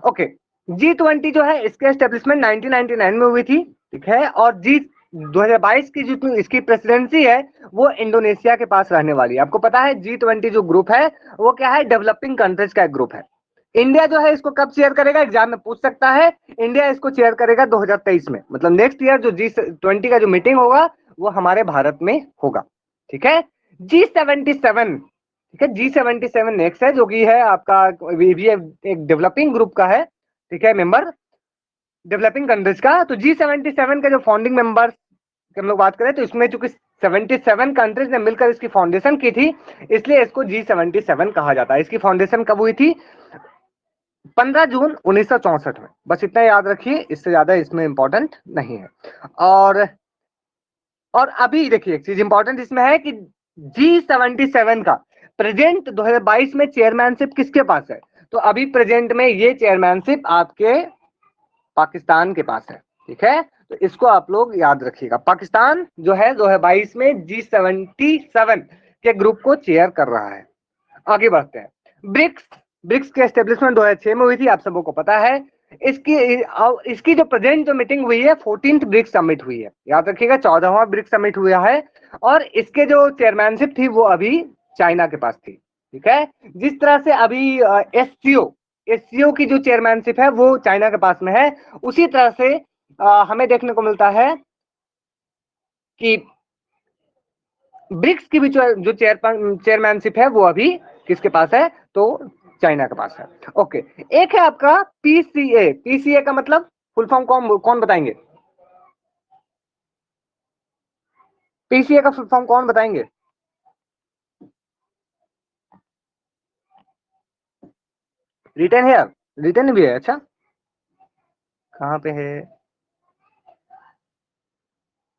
ओके, G20 जो है इसके एस्टेब्लिशमेंट 1999 में हुई थी, ठीक है, और जी 2022 की जो इसकी प्रेसिडेंसी है वो इंडोनेशिया के पास रहने वाली है। आपको पता है G20 जो ग्रुप है वो क्या है, डेवलपिंग कंट्रीज का एक ग्रुप है। इंडिया जो है इसको कब चेयर करेगा, एग्जाम में पूछ सकता है। इंडिया इसको चेयर करेगा 2023 में, मतलब नेक्स्ट ईयर जो G20 का जो मीटिंग होगा वो हमारे भारत में होगा, ठीक है। G77, ठीक है, G77 नेक्स्ट है जो कि है आपका, ये भी एक डेवलपिंग ग्रुप का है, ठीक है, मेंबर डेवलपिंग कंट्रीज का। तो G77 के जो फाउंडिंग मेंबर्स की हम लोग बात करें तो इसमें चूंकि 77 कंट्रीज ने मिलकर इसकी फाउंडेशन की थी, इसलिए इसको G77 कहा जाता है। इसकी फाउंडेशन कब हुई थी, 15 जून 1964 में, बस इतना याद रखिए, इससे ज्यादा इसमें इंपॉर्टेंट नहीं है। और अभी देखिए एक चीज इंपॉर्टेंट इसमें है कि G77 का प्रेजेंट 2022 में चेयरमैनशिप किसके पास है, तो अभी प्रेजेंट में ये चेयरमैनशिप आपके पाकिस्तान के पास है, ठीक है, तो इसको आप लोग याद रखिएगा। पाकिस्तान जो है 2022 में G77 के ग्रुप को चेयर कर रहा है। आगे बढ़ते हैं, ब्रिक्स, ब्रिक्स की एस्टेब्लिशमेंट 2006 में हुई थी, आप सबको पता है। इसकी इसकी जो प्रेजेंट जो मीटिंग हुई है 14th ब्रिक्स समिट हुई है, याद रखिएगा 14वां ब्रिक्स समिट हुआ है, और इसके जो चेयरमैनशिप थी वो अभी चाइना के पास थी, ठीक है। जिस तरह से अभी एससीओ की जो चेयरमैनशिप है वो चाइना के पास में है, उसी तरह से हमें देखने को मिलता है कि ब्रिक्स की भी जो चेयरमैनशिप है वो अभी किसके पास है, तो चाइना के पास है। ओके, एक है आपका पीसीए, पीसीए का मतलब फुल फॉर्म कौन बताएंगे, पीसीए का फुल फॉर्म कौन बताएंगे, रिटर्न है, रिटर्न भी है, अच्छा कहाँ पे है,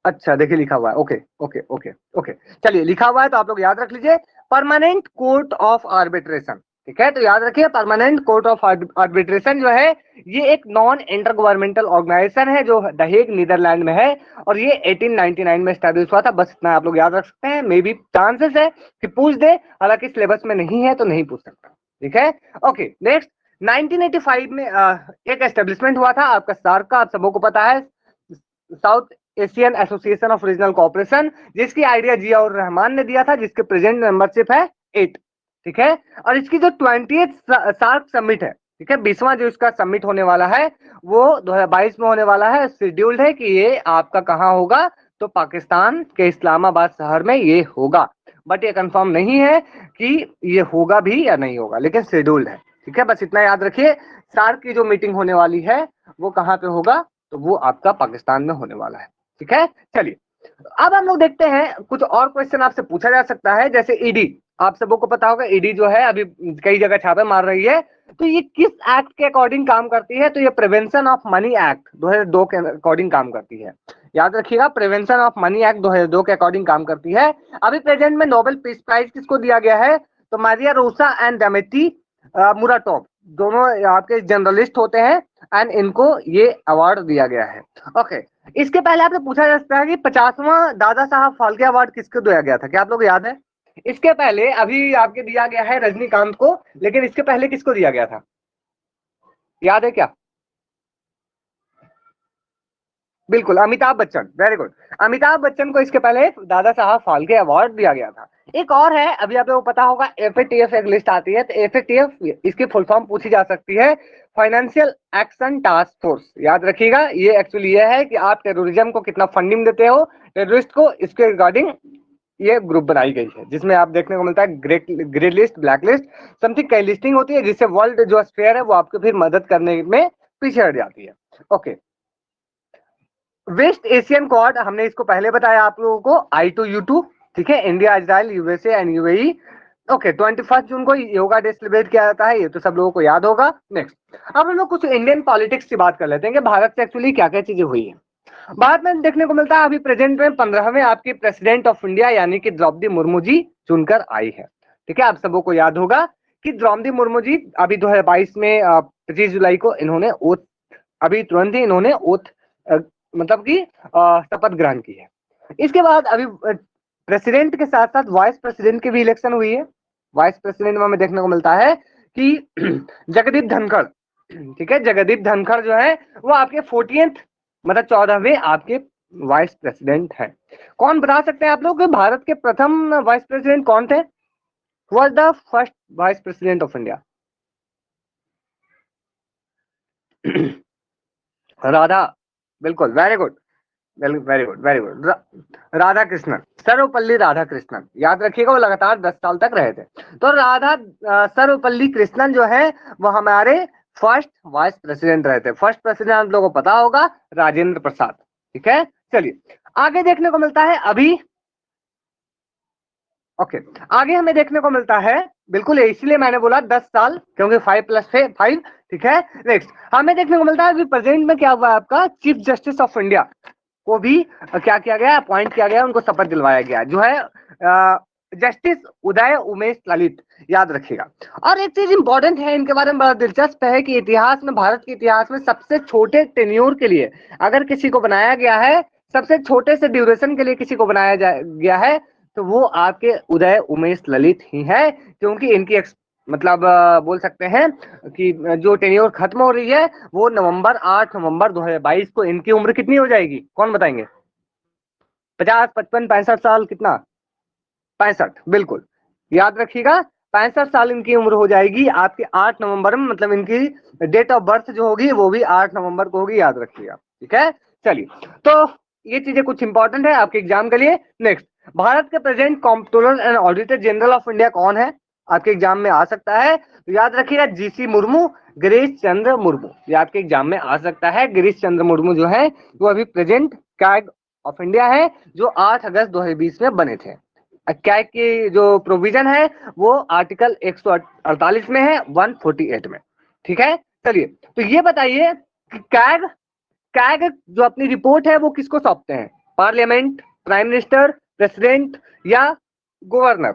अच्छा देखिए लिखा हुआ है, ओके ओके ओके ओके, चलिए लिखा हुआ है तो आप लोग याद रख लीजिए, परमानेंट कोर्ट ऑफ आर्बिट्रेशन, ठीक है, तो याद रखिए परमानेंट कोर्ट ऑफ आर्बिट्रेशन जो है ये एक नॉन इंटर गवर्नमेंटल ऑर्गेनाइजेशन है जो द हेग नीदरलैंड में है, और ये 1899 में स्टैब्लिश हुआ था, बस इतना आप लोग याद रख सकते हैं। मे बी चांसेस है कि पूछ दे, हालांकि सिलेबस में नहीं है तो नहीं पूछ सकता, ठीक है। ओके नेक्स्ट, 1985 में एक एस्टेब्लिशमेंट हुआ था आपका सार्क का, आप सबको पता है, south Asian association of regional cooperation, जिसकी आइडिया जियाउर रहमान ने दिया था, जिसके प्रेजेंट मेंबरशिप है 8, ठीक है। और इसकी जो 20th सार्क समिट है, ठीक है, 20वां जो इसका समिट होने वाला है वो 2022 में होने वाला है, शेड्यूल्ड है कि ये आपका कहाँ होगा, तो पाकिस्तान के इस्लामाबाद शहर में ये होगा, बट ये कंफर्म नहीं है कि ये होगा भी या नहीं होगा, लेकिन शेड्यूल्ड है, ठीक है, बस इतना याद रखिए। सार्क की जो मीटिंग होने वाली है वो कहाँ पे होगा, तो वो आपका पाकिस्तान में होने वाला है, ठीक है। चलिए अब हम लोग देखते हैं कुछ और क्वेश्चन आपसे पूछा जा सकता है, जैसे ईडी, आप सबको पता होगा ईडी जो है अभी कई जगह छापे मार रही है, तो ये किस एक्ट के अकॉर्डिंग काम करती है, तो ये प्रिवेंशन ऑफ मनी एक्ट 2002 के अकॉर्डिंग काम करती है, याद रखिएगा, प्रिवेंशन ऑफ मनी एक्ट 2002 के अकॉर्डिंग काम करती है। अभी प्रेजेंट में नोबेल पीस प्राइज किसको दिया गया है, तो मारिया रोसा एंड डेमेटी मुराटोव, दोनों आपके जर्नलिस्ट होते हैं, एंड इनको ये अवार्ड दिया गया है। ओके, इसके पहले आपसे पूछा जा सकता है कि 50वां दादा साहब फाल्के अवार्ड किसको दिया गया था, क्या आप लोग याद है, इसके पहले अभी आपके दिया गया है रजनीकांत को, लेकिन इसके पहले किसको दिया गया था, याद है क्या, बिल्कुल अमिताभ बच्चन, वेरी गुड, अमिताभ बच्चन को इसके पहले दादा साहब फाल्के अवार्ड दिया गया था। एक और है, अभी आप लोगों को पता होगा एफएटीएफ एक लिस्ट आती है, तो एफएटीएफ इसकी फुल फॉर्म पूछी जा सकती है, फाइनेंशियल एक्शन टास्क फोर्स, याद रखिएगा, ये एक्चुअली ये है कि आप टेररिज्म को कितना फंडिंग देते हो टेररिस्ट को, इसके रिगार्डिंग ये ग्रुप बनाई गई है, जिसमें आप देखने को मिलता है grey list, black list, something कई लिस्टिंग होती है, जिससे वर्ल्ड जो स्फेयर है वो आपको फिर मदद करने में पीछे हट जाती है। ओके, वेस्ट एशियन क्वाड, हमने इसको पहले बताया आप लोगों को, I2U2, ठीक है, India, Israel, USA and UAE, okay, 21 जून को योगा डे सेलिब्रेट किया जाता है, ये तो सब लोगों को याद होगा। नेक्स्ट, अब हम लोग कुछ इंडियन पॉलिटिक्स की बात कर लेते हैं कि भारत से एक्चुअली क्या क्या चीजें हुई है। भारत में देखने को मिलता है अभी प्रेजेंट में 15वें आपकी प्रेसिडेंट ऑफ इंडिया यानी कि द्रौपदी मुर्मू जी चुनकर आई है। ठीक है, आप सबको को याद होगा कि द्रौपदी मुर्मू जी अभी 2022 में 25 जुलाई को इन्होंने ओथ, अभी तुरंत ही इन्होंने ओथ मतलब कि शपथ ग्रहण की है। इसके बाद अभी प्रेसिडेंट के साथ साथ वाइस प्रेसिडेंट की भी इलेक्शन हुई है। वाइस प्रेसिडेंट में हमें देखने को मिलता है कि जगदीप धनखड़, ठीक है, जगदीप धनखड़ जो है वो आपके 14th मतलब 14वें आपके वाइस प्रेसिडेंट है। कौन बता सकते हैं आप लोग भारत के प्रथम वाइस प्रेसिडेंट कौन थे? Was the first vice president of India? Radha, बिल्कुल, very good, very good, very good, Radhakrishnan, Sarvepalli Radhakrishnan, याद रखिएगा, वो लगातार 10 साल तक रहे थे। तो राधा सर्वपल्ली कृष्णन जो है वो हमारे फर्स्ट वाइस प्रेसिडेंट रहे थे। फर्स्ट प्रेसिडेंट आप लोगों को पता होगा राजेंद्र प्रसाद। ठीक है, चलिए आगे देखने को मिलता है अभी, ओके, आगे हमें देखने को मिलता है, बिल्कुल इसलिए मैंने बोला 10 साल, क्योंकि 5 + 5। ठीक है, नेक्स्ट हमें देखने को मिलता है अभी प्रेजेंट में क्या हुआ है, आपका चीफ जस्टिस ऑफ इंडिया को भी क्या किया गया, अपॉइंट किया गया, उनको शपथ दिलवाया गया, जो है जस्टिस उदय उमेश ललित, याद रखिएगा। और एक चीज इंपॉर्टेंट है इनके बारे में, बड़ा दिलचस्प है कि इतिहास में, भारत के इतिहास में सबसे छोटे टेन्योर के लिए अगर किसी को बनाया गया है, सबसे छोटे से ड्यूरेशन के लिए किसी को बनाया गया है, तो वो आपके उदय उमेश ललित ही है, क्योंकि इनकी मतलब बोल सकते हैं कि जो टेन्योर खत्म हो रही है वो 8 नवंबर 2022 को इनकी उम्र कितनी हो जाएगी, कौन बताएंगे? 50, 55, 65 साल, कितना? 65, बिल्कुल, याद रखिएगा, 65 साल इनकी उम्र हो जाएगी आपके 8 नवंबर में, मतलब इनकी डेट ऑफ बर्थ जो होगी वो भी 8 नवंबर को होगी, याद रखिएगा। ठीक है, चलिए, तो ये चीजें कुछ इंपॉर्टेंट है आपके एग्जाम के लिए। नेक्स्ट, भारत के present controller and auditor general of India कौन है? आपके एग्जाम में आ सकता है, तो याद रखिएगा जीसी मुर्मू, गिरीश चंद्र मुर्मू, ये आपके एग्जाम में आ सकता है। गिरीश चंद्र मुर्मू जो है वो अभी प्रेजेंट कैग ऑफ इंडिया है, जो 8 अगस्त 2020 में बने थे। कैग की जो प्रोविजन है वो आर्टिकल 148 में है, 148 में। ठीक है, चलिए, तो ये बताइए कि कैग कैग जो अपनी रिपोर्ट है वो किसको सौंपते हैं? पार्लियामेंट, प्राइम मिनिस्टर, प्रेसिडेंट या गवर्नर?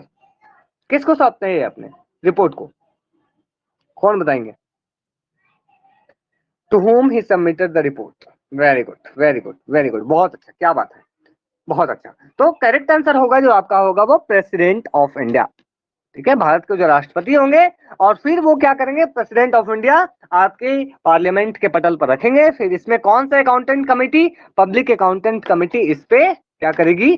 किसको सौंपते हैं अपने रिपोर्ट को, कौन बताएंगे? To whom he submitted the report. Very good, very good, very good, बहुत अच्छा, क्या बात है, बहुत अच्छा। तो करेक्ट आंसर होगा जो आपका होगा वो प्रेसिडेंट ऑफ इंडिया। ठीक है, भारत के जो राष्ट्रपति होंगे और फिर वो क्या करेंगे, प्रेसिडेंट ऑफ इंडिया आपके पार्लियामेंट के पटल पर रखेंगे। फिर इसमें कौन सा accountant committee, public accountant committee, इस पे क्या करेगी,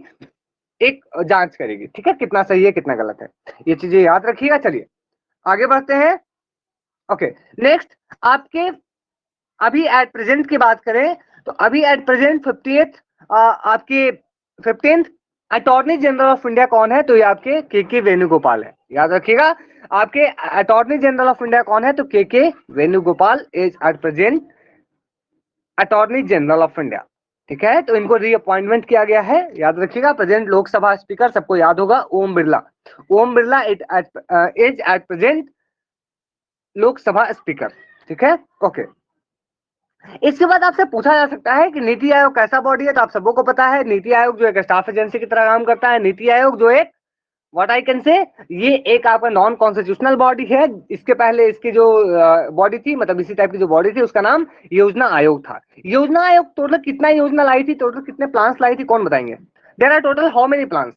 एक जांच करेगी। ठीक है, कितना सही है कितना गलत है, ये चीजें याद रखिएगा। चलिए आगे बढ़ते हैं। ओके, नेक्स्ट, आपके अभी एट प्रेजेंट की बात करें तो अभी एट प्रेजेंट 50th आपके 15th attorney general of India कौन है? तो ये आपके के वेणुगोपाल है, याद रखिएगा। आपके अटॉर्नी जनरल ऑफ इंडिया कौन है? तो के Venugopal is at present attorney general of India. ठीक है, तो इनको रीअपॉइंटमेंट किया गया है, याद रखिएगा। प्रेजेंट लोकसभा स्पीकर सबको याद होगा, Om Birla. Om Birla is at present Lok Sabha speaker. ठीक है, ओके। इसके बाद आपसे पूछा जा सकता है कि नीति आयोग कैसा बॉडी है, तो आप सबको पता है नीति आयोग जो एक स्टाफ एजेंसी की तरह काम करता है। नीति आयोग जो एक व्हाट आई कैन से, ये एक आपका नॉन कॉन्स्टिट्यूशनल बॉडी है। इसके पहले इसकी जो बॉडी थी, मतलब इसी टाइप की जो बॉडी थी, उसका नाम योजना आयोग था। योजना आयोग टोटल कितना योजना लाई थी, टोटल कितने प्लान्स लाई थी, कौन बताएंगे? There are total how many plans?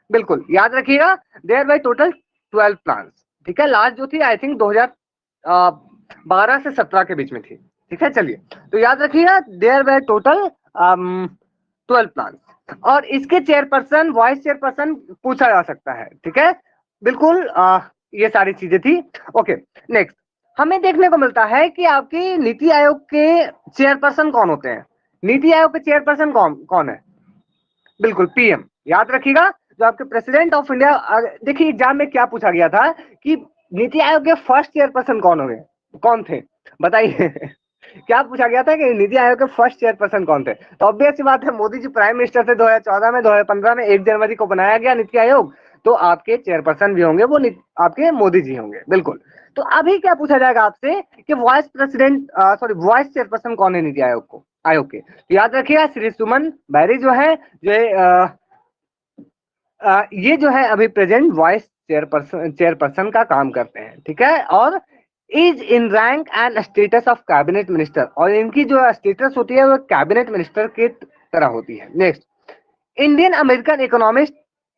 बिल्कुल, याद रखिएगा, देयर बाय टोटल 12 प्लान्स। ठीक है, लास्ट जो थी आई थिंक 2012 से 17 के बीच में थी। ठीक है, चलिए, तो याद रखिएगा देयर बाय टोटल 12 प्लान्स। और इसके चेयरपर्सन, वाइस चेयरपर्सन पूछा जा सकता है। ठीक है, बिल्कुल, ये सारी चीजें थी। ओके, नेक्स्ट हमें देखने को मिलता है कि आपकी नीति आयोग के चेयरपर्सन कौन होते हैं? नीति आयोग के चेयरपर्सन कौन कौन है? बिल्कुल, पीएम, याद रखिएगा। जो आपके प्रेसिडेंट ऑफ इंडिया, देखिए एग्जाम में क्या पूछा गया था कि नीति आयोग के फर्स्ट चेयरपर्सन कौन होंगे, कौन थे, बताइए। क्या पूछा गया था कि नीति आयोग के फर्स्ट चेयरपर्सन कौन थे? तो ऑब्वियस सी बात है, मोदी जी प्राइम मिनिस्टर थे 2014 में, 2015 में 1 जनवरी को बनाया गया नीति आयोग। तो आपके चेयरपर्सन भी होंगे वो आपके मोदी जी होंगे, बिल्कुल। तो अभी क्या पूछा जाएगा आपसे कि वाइस प्रेसिडेंट वाइस चेयरपर्सन कौन है नीति आयोग के? तो याद रखिएगा श्री सुमन बैरी जो है, ये जो है अभी प्रेजेंट वाइस चेयरपर्सन का काम करते हैं, ठीक है। और is in rank and status of cabinet minister, और इनकी जो स्टेटस होती है वो कैबिनेट मिनिस्टर की तरह होती है। Next, Indian American economist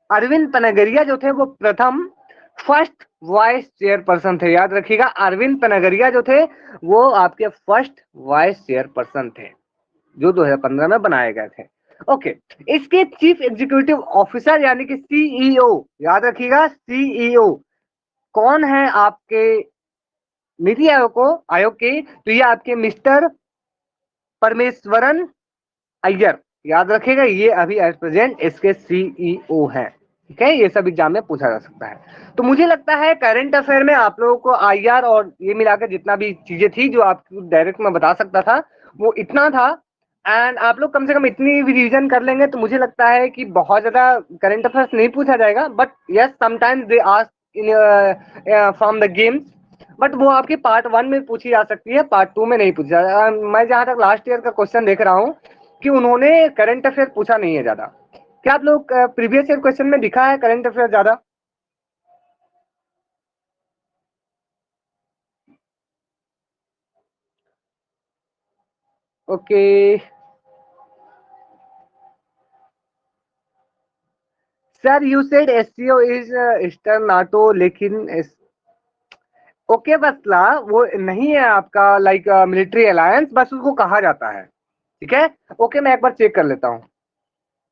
Arvind Panagariya जो थे वो प्रथम फर्स्ट वाइस चेयरपर्सन थे। याद रखिएगा अरविंद पनगरिया जो थे वो आपके फर्स्ट वाइस चेयरपर्सन थे जो 2015 में बनाए गए थे। ओके, इसके चीफ एग्जीक्यूटिव ऑफिसर यानी कि सीईओ, याद रखिएगा सीईओ कौन है आपके नीति आयोग के? तो ये आपके मिस्टर परमेश्वरन अय्यर, याद रखिएगा ये अभी एट प्रेजेंट इसके सीईओ हैं, ठीक है। ये सब एग्जाम में पूछा जा सकता है। तो मुझे लगता है करंट अफेयर में आप लोगों को आईआर और ये मिलाकर जितना भी चीजें थी जो आपको डायरेक्ट में बता सकता था वो इतना था। एंड आप लोग कम से कम इतनी भी रिवीजन कर लेंगे तो मुझे लगता है कि बहुत ज्यादा करंट अफेयर्स नहीं पूछा जाएगा, but yes sometimes they ask in from the games, but वो आपके पार्ट 1 में पूछी जा सकती है, पार्ट 2 में नहीं पूछी जा। मैं जहां तक लास्ट ईयर का क्वेश्चन देख रहा हूँ कि उन्होंने करंट अफेयर पूछा नहीं है ज्यादा। क्या आप लोग प्रीवियस ईयर क्वेश्चन में दिखा है करंट अफेयर ज्यादा? Okay sir, you said SCO is eastern NATO, लेकिन ओके बसला वो नहीं है आपका लाइक मिलिट्री अलायंस, बस उसको कहा जाता है, ठीक है। ओके मैं एक बार चेक कर लेता हूँ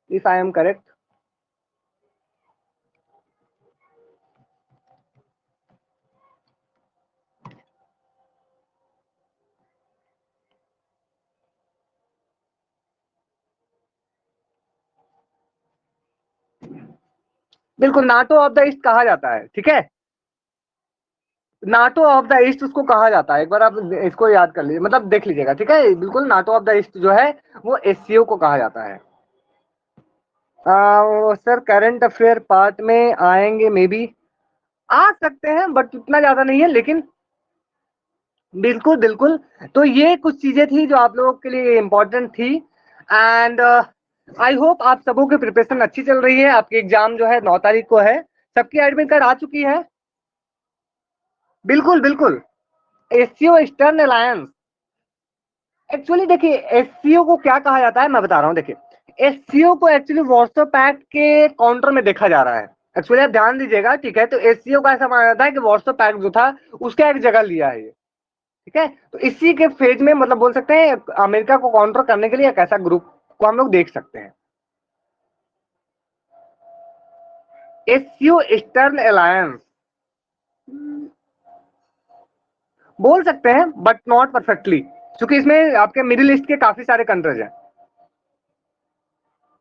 इफ आई एम करेक्ट। बिल्कुल नाटो ऑफ द ईस्ट कहा जाता है, ठीक है। नाटो ऑफ द ईस्ट उसको कहा जाता है, एक बार आप इसको याद कर लीजिए, मतलब देख लीजिएगा, ठीक है। बिल्कुल नाटो ऑफ द ईस्ट जो है वो एससीओ को कहा जाता है। सर करंट अफेयर पार्ट में आएंगे, मे बी आ सकते हैं बट उतना ज्यादा नहीं है, लेकिन बिल्कुल बिल्कुल। तो ये कुछ चीजें थी जो आप लोगों के लिए इंपॉर्टेंट थी। एंड आई होप आप सबों की प्रिपरेशन अच्छी चल रही है। आपकी एग्जाम जो है 9 तारीख को है, सबकी एडमिट कार्ड आ चुकी है? बिल्कुल बिल्कुल। एससीओ ईस्टर्न अलायंस, एक्चुअली देखिए एससीओ को क्या कहा जाता है मैं बता रहा हूँ। देखिए एससीओ को एक्चुअली वार्सो पैक्ट के काउंटर में देखा जा रहा है। एक्चुअली आप ध्यान दीजिएगा, ठीक है। तो एससीओ का ऐसा माना जाता है कि वार्सो पैक्ट जो था उसका एक जगह लिया है ये, ठीक है। तो इसी के फेज में मतलब बोल सकते हैं अमेरिका को काउंटर करने के लिए एक ऐसा ग्रुप को हम लोग देख सकते हैं, एससीओ ईस्टर्न अलायंस बोल सकते हैं बट नॉट परफेक्टली, क्योंकि इसमें आपके मिडिल ईस्ट के काफी सारे कंट्रीज हैं।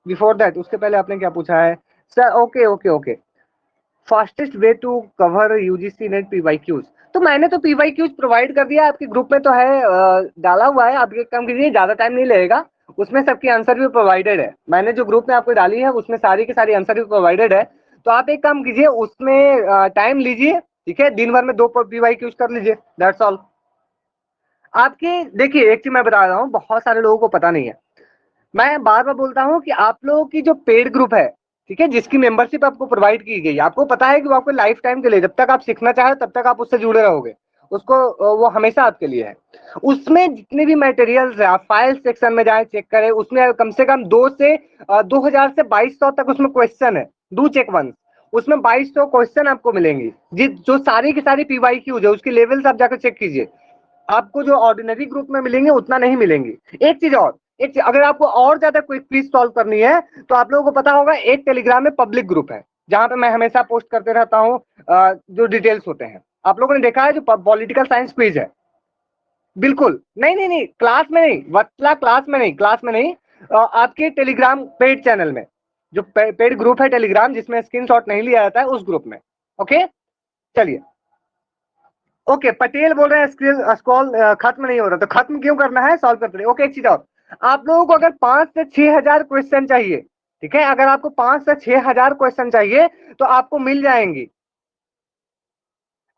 बिफोर दैट, उसके पहले आपने क्या पूछा है sir? Okay okay okay, fastest way to cover UGC NET PYQs. तो मैंने तो पीवाईक्यूज प्रोवाइड कर दिया आपके ग्रुप में, तो है डाला हुआ है। आप एक काम कीजिए, ज्यादा टाइम नहीं लगेगा, उसमें सबकी आंसर भी प्रोवाइडेड है। मैंने जो ग्रुप में आपको डाली है उसमें सारी की सारी आंसर भी प्रोवाइडेड है। तो आप एक काम कीजिए, उसमें टाइम लीजिए, ठीक है। दिन भर में 2 पीवाईक्यूज कर लीजिए, दैट्स ऑल। आपके देखिए एक चीज मैं बता रहा हूँ, बहुत सारे लोगों को पता नहीं है। मैं बार बार बोलता हूँ कि आप लोगों की जो पेड ग्रुप है, ठीक है, जिसकी मेंबरशिप आपको प्रोवाइड की गई, आपको पता है कि वो आपको लाइफ टाइम के लिए, जब तक आप सीखना चाहे तब तक आप उससे जुड़े रहोगे, उसको वो हमेशा आपके लिए है। उसमें जितने भी मटेरियल्स है आप फाइल सेक्शन में जाए चेक करें, उसमें कम से कम 2000 से 2200 तक उसमें क्वेश्चन है, डू चेक वंस। उसमें 2200 क्वेश्चन आपको मिलेंगी, जो सारी की सारी पीवाईक्यूज है उसकी लेवल्स आप जाकर चेक कीजिए। आपको जो ऑर्डिनरी ग्रुप में मिलेंगे उतना नहीं मिलेंगी। एक चीज और, अगर आपको और ज्यादा कोई क्विज सॉल्व करनी है तो आप लोगों को पता होगा एक टेलीग्राम में पब्लिक ग्रुप है जहां पे मैं हमेशा पोस्ट करते रहता हूँ जो डिटेल्स होते हैं। आप लोगों ने देखा है जो पॉलिटिकल साइंस क्विज है, बिल्कुल नहीं नहीं नहीं, क्लास में नहीं वत्सला, क्लास में नहीं, क्लास में नहीं, आपके टेलीग्राम पेड चैनल में, जो पेड ग्रुप है टेलीग्राम जिसमें स्क्रीनशॉट नहीं लिया जाता है, उस ग्रुप में। ओके चलिए। ओके पटेल बोल रहे हैं स्क्रॉल खत्म नहीं हो रहा, तो खत्म क्यों करना है, सॉल्व करते रहिए। ओके एक चीज और, आप लोगों को अगर 5 से 6 हजार क्वेश्चन चाहिए, ठीक है, अगर आपको 5 से 6,000 क्वेश्चन चाहिए तो आपको मिल जाएंगी।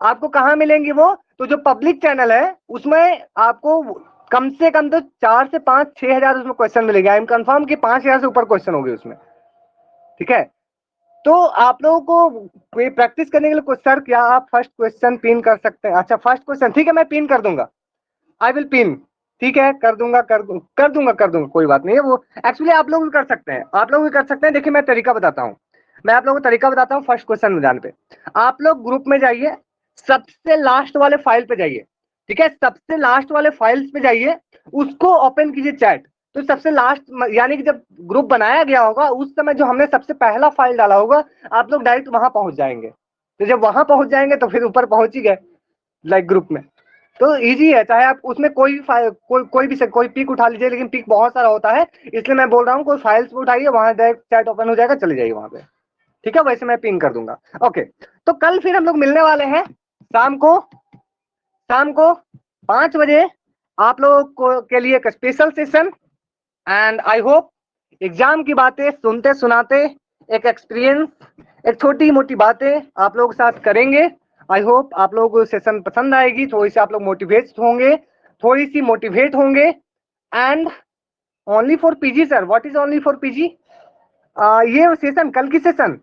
आपको कहां मिलेंगी वो? तो जो पब्लिक चैनल है उसमें आपको कम से कम तो 4 से 5 6,000 उसमें क्वेश्चन मिलेंगे। आई एम कंफर्म कि 5,000 से ऊपर क्वेश्चन होंगे उसमें। ठीक है, तो आप लोगों को प्रैक्टिस करने के लिए सर क्या आप फर्स्ट क्वेश्चन पिन कर सकते हैं? अच्छा फर्स्ट क्वेश्चन ठीक है, मैं पिन कर दूंगा, आई विल पिन। ठीक है, कर दूंगा कोई बात नहीं है। वो एक्चुअली आप लोग भी कर सकते हैं, आप लोग भी कर सकते हैं। देखिए मैं तरीका बताता हूँ, मैं आप लोगों को तरीका बताता हूँ। फर्स्ट क्वेश्चन में जाने पे आप लोग ग्रुप में जाइए, सबसे लास्ट वाले फाइल पे जाइए। ठीक है, सबसे लास्ट वाले फाइल्स पे जाइए, उसको ओपन कीजिए चैट। तो सबसे लास्ट यानी कि जब ग्रुप बनाया गया होगा उस समय जो हमने सबसे पहला फाइल डाला होगा, आप लोग डायरेक्ट वहां पहुंच जाएंगे। तो जब वहां पहुंच जाएंगे तो फिर ऊपर पहुंच ही गए लाइक ग्रुप में। तो इजी है, चाहे आप उसमें कोई भी कोई पिक उठा लीजिए, लेकिन पिक बहुत सारा होता है इसलिए मैं बोल रहा हूँ कोई फाइल्स पे उठाइए, वहां डायरेक्ट चैट ओपन हो जाएगा, चले जाइए वहां पे। ठीक है, वैसे मैं पिन कर दूंगा। ओके, तो कल फिर हम लोग मिलने वाले हैं शाम को 5 बजे आप लोगों को के लिए एक special session. And I hope exam की बातें सुनते सुनाते एक एक्सपीरियंस, एक छोटी मोटी बातें आप लोगों के साथ करेंगे। आई होप आप लोगों को सेशन पसंद आएगी, थोड़ी सी आप लोग मोटिवेट होंगे। And only for PG sir, what is only for PG? ये सेशन कल की सेशन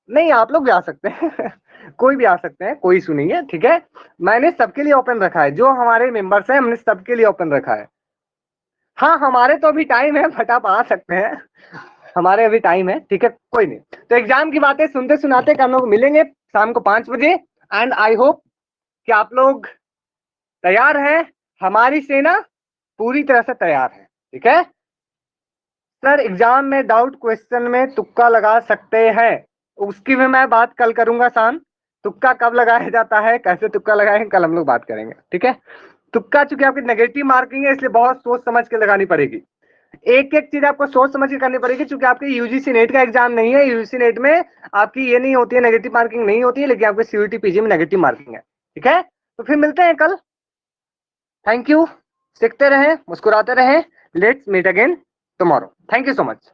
नहीं, आप लोग भी आ सकते हैं कोई भी आ सकते हैं, कोई इशू नहीं है। ठीक है, मैंने सबके लिए ओपन रखा है, जो हमारे मेंबर्स हैं हमने सबके लिए ओपन रखा है। हाँ हमारे तो अभी टाइम है, बट आप आ सकते हैं, हमारे अभी टाइम है। ठीक है, कोई नहीं। तो एग्जाम की बातें सुनते सुनाते हम लोग मिलेंगे शाम को 5 बजे। एंड आई होप कि आप लोग तैयार हैं, हमारी सेना पूरी तरह से तैयार है। ठीक है सर, एग्जाम में डाउट क्वेश्चन में तुक्का लगा सकते हैं, उसकी भी मैं बात कल करूंगा शाम। तुक्का कब लगाया जाता है, कैसे तुक्का लगाएंगे, कल हम लोग बात करेंगे। ठीक है, तुक्का चूंकि आपकी नेगेटिव मार्किंग है इसलिए बहुत सोच समझ के लगानी पड़ेगी, एक एक चीज आपको सोच समझ के करनी पड़ेगी, क्योंकि आपकी यूजीसी नेट का एग्जाम नहीं है। यूजीसी नेट में आपकी ये नहीं होती है, नेगेटिव मार्किंग नहीं होती है, लेकिन आपकी सीयूटी पीजी में नेगेटिव मार्किंग है। ठीक है, तो फिर मिलते हैं कल। थैंक यू, सीखते रहें, मुस्कुराते रहें। Let's meet again tomorrow. Thank you so much.